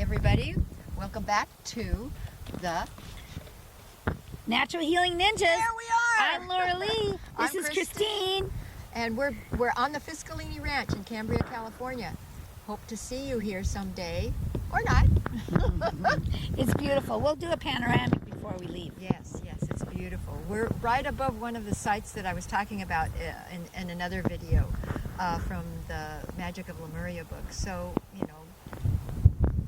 everybody. Welcome back to the Natural Healing Ninjas. There we are. I'm Laura Lee. This I'm is Christine. And we're on the Fiscalini Ranch in Cambria, California. Hope to see you here someday, or not. It's beautiful. We'll do a panoramic before we leave. Yes, it's beautiful. We're right above one of the sites that I was talking about in another video from the Magic of Lemuria book. So,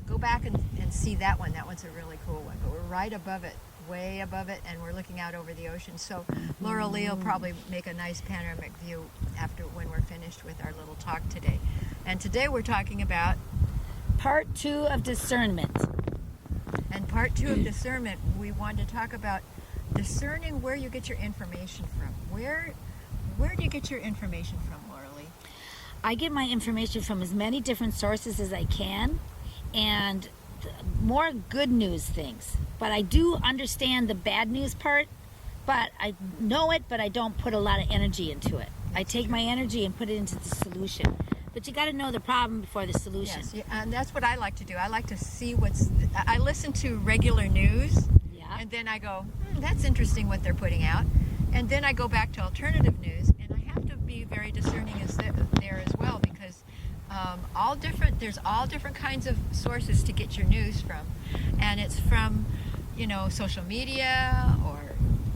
go back and see that one. That one's a really cool one. But we're right above it, way above it, and we're looking out over the ocean. So Laura Lee will probably make a nice panoramic view after when we're finished with our little talk today. And today we're talking about Part 2 of Discernment. And part 2 of Discernment, we want to talk about discerning where you get your information from. Where do you get your information from, Laura Lee? I get my information from as many different sources as I can, and more good news things. But I do understand the bad news part, but I know it, but I don't put a lot of energy into it. I take my energy and put it into the solution. But you got to know the problem before the solution. Yes, and that's what I like to do. I like to see I listen to regular news, and then I go, that's interesting what they're putting out. And then I go back to alternative news, and I have to be very discerning there as well, because there's all different kinds of sources to get your news from. And it's from, social media, or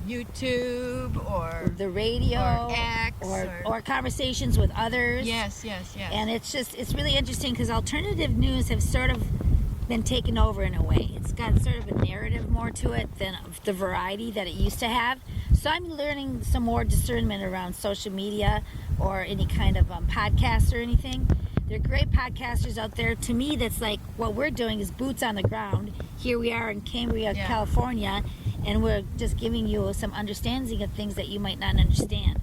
YouTube, or the radio, or X, or conversations with others. Yes. And it's really interesting because alternative news have sort of been taken over in a way. It's got sort of a narrative more to it than the variety that it used to have. So I'm learning some more discernment around social media or any kind of podcast or anything. There are great podcasters out there. To me, that's like what we're doing is boots on the ground. Here we are in Cambria, California, and we're just giving you some understanding of things that you might not understand.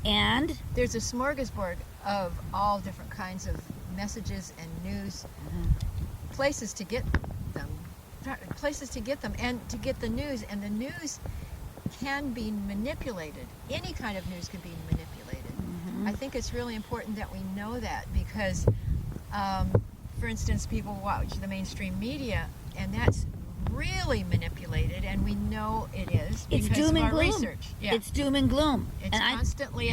And there's a smorgasbord of all different kinds of messages and news, places to get them, and to get the news. And the news can be manipulated. Any kind of news can be manipulated. I think it's really important that we know that, because, for instance, people watch the mainstream media, and that's really manipulated, and we know it is because it's doom of and our gloom. research. It's doom and gloom. It's constantly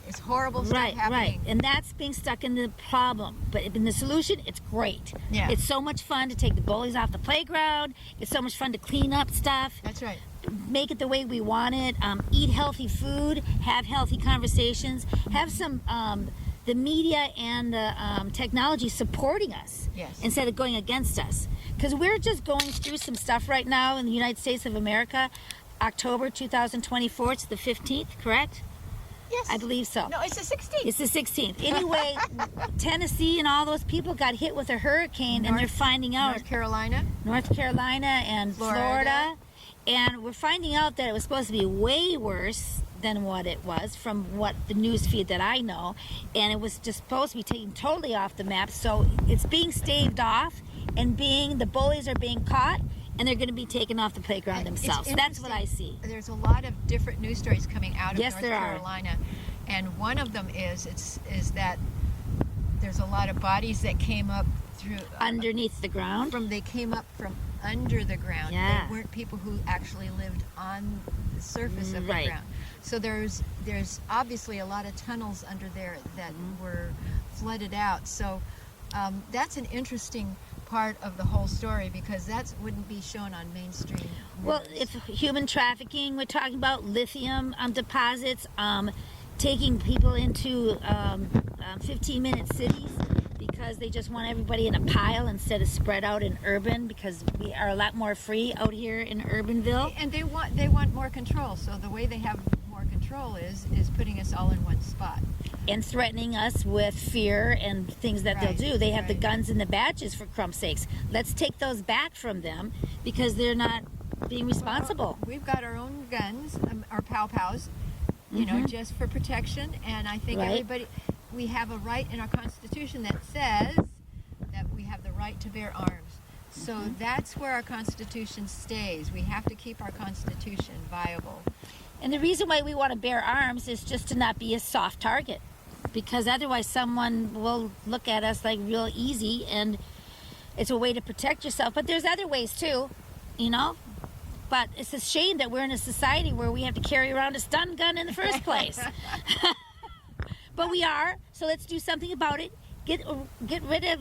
it's horrible stuff happening. Right, and that's being stuck in the problem. But in the solution, it's great. Yeah. It's so much fun to take the bullies off the playground. It's so much fun to clean up stuff. That's right. Make it the way we want it. Eat healthy food. Have healthy conversations. Have some the media and the technology supporting us instead of going against us. Because we're just going through some stuff right now in the United States of America. October 2024, it's the 15th, correct? Yes. I believe so. No, it's the 16th. It's the 16th. Anyway, Tennessee and all those people got hit with a hurricane, and they're finding out. North Carolina and Florida. And we're finding out that it was supposed to be way worse than what it was from what the news feed that I know. And it was just supposed to be taken totally off the map. So it's being staved off, and the bullies are being caught, and they're going to be taken off the playground themselves. That's what I see. There's a lot of different news stories coming out of North there Carolina, and one of them is that there's a lot of bodies that came up through underneath the ground. They came up from under the ground. Yeah. They weren't people who actually lived on the surface of the ground. So there's obviously a lot of tunnels under there that were flooded out. So that's an interesting part of the whole story, because that wouldn't be shown on mainstream news. Well, if human trafficking, we're talking about lithium deposits, taking people into 15-minute cities because they just want everybody in a pile instead of spread out in urban, because we are a lot more free out here in Urbanville. And they want more control. So the way they have more control is putting us all in one spot. And threatening us with fear and things that they'll do. They have the guns and the badges, for crumb's sakes. Let's take those back from them, because they're not being responsible. Well, we've got our own guns, our pow-pows, just for protection. And I think we have a right in our Constitution that says that we have the right to bear arms. So that's where our Constitution stays. We have to keep our Constitution viable. And the reason why we want to bear arms is just to not be a soft target, because otherwise someone will look at us like real easy and It's a way to protect yourself, but there's other ways too, you know. But it's a shame that we're in a society where we have to carry around a stun gun in the first place. But we are, so let's do something about it. Get rid of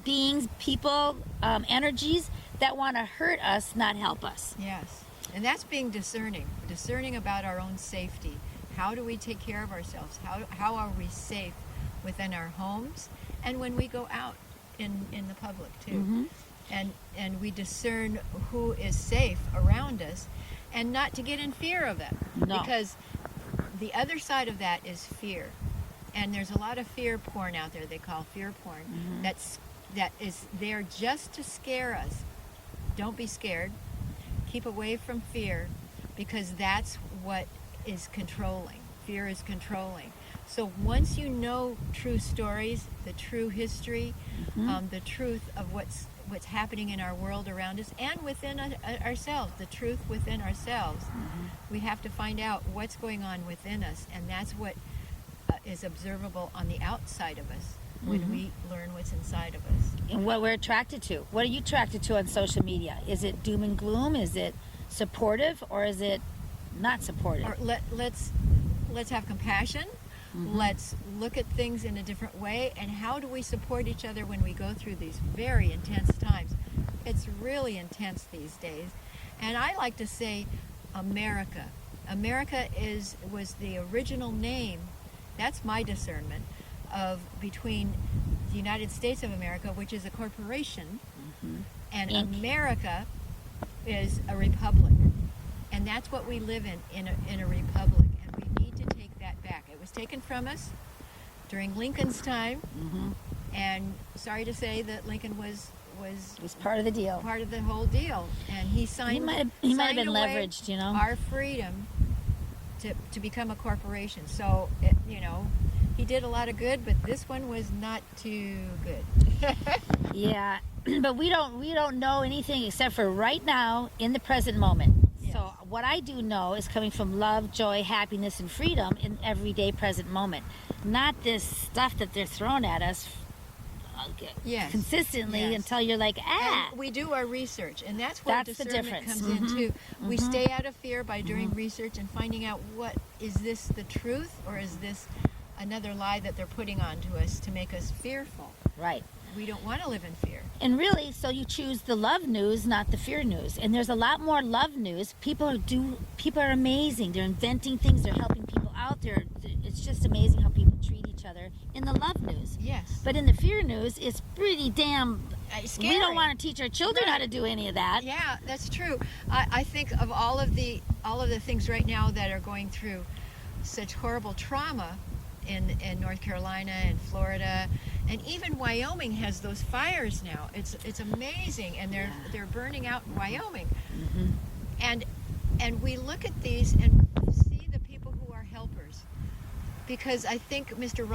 beings, people, energies that want to hurt us, not help us. Yes, and that's being discerning about our own safety. How do we take care of ourselves? How are we safe within our homes and when we go out in the public too? And we discern who is safe around us, and not to get in fear of them. No. Because the other side of that is fear. And there's a lot of fear porn out there they call fear porn. That is there just to scare us. Don't be scared. Keep away from fear, because that's what is controlling. Fear is controlling. So once you know true stories, the true history, the truth of what's happening in our world around us and within ourselves, the truth within ourselves, we have to find out what's going on within us, and that's what is observable on the outside of us when we learn what's inside of us. And what we're attracted to. What are you attracted to on social media? Is it doom and gloom? Is it supportive, or is it not supportive? Or let's have compassion. Let's look at things in a different way. And how do we support each other when we go through these very intense times? It's really intense these days. And I like to say America. America was the original name. That's my discernment of between the United States of America, which is a corporation, and America is a republic. And that's what we live in a republic. And we need to take that back. It was taken from us during Lincoln's time. And sorry to say that Lincoln was part of the deal. Part of the whole deal. And he signed He might have been away leveraged, you know. our freedom to become a corporation. So, he did a lot of good, but this one was not too good. Yeah, but we don't know anything except for right now in the present moment. Yes. So what I do know is coming from love, joy, happiness, and freedom in everyday present moment. Not this stuff that they're throwing at us consistently until you're like, And we do our research, and that's where the discernment difference. comes in too. We stay out of fear by doing research and finding out, what is this, the truth, or is this another lie that they're putting onto us to make us fearful? Right. We don't want to live in fear. And really, so you choose the love news, not the fear news. And there's a lot more love news. People are amazing. They're inventing things. They're helping people out there. It's just amazing how people treat each other in the love news. Yes. But in the fear news, it's pretty damn scary. We don't want to teach our children how to do any of that. Yeah, that's true. I think of all of the things right now that are going through such horrible trauma in North Carolina and Florida, and even Wyoming has those fires now. It's amazing, and they're burning out in Wyoming. And we look at these and see the people who are helpers, because I think Mr. Rogers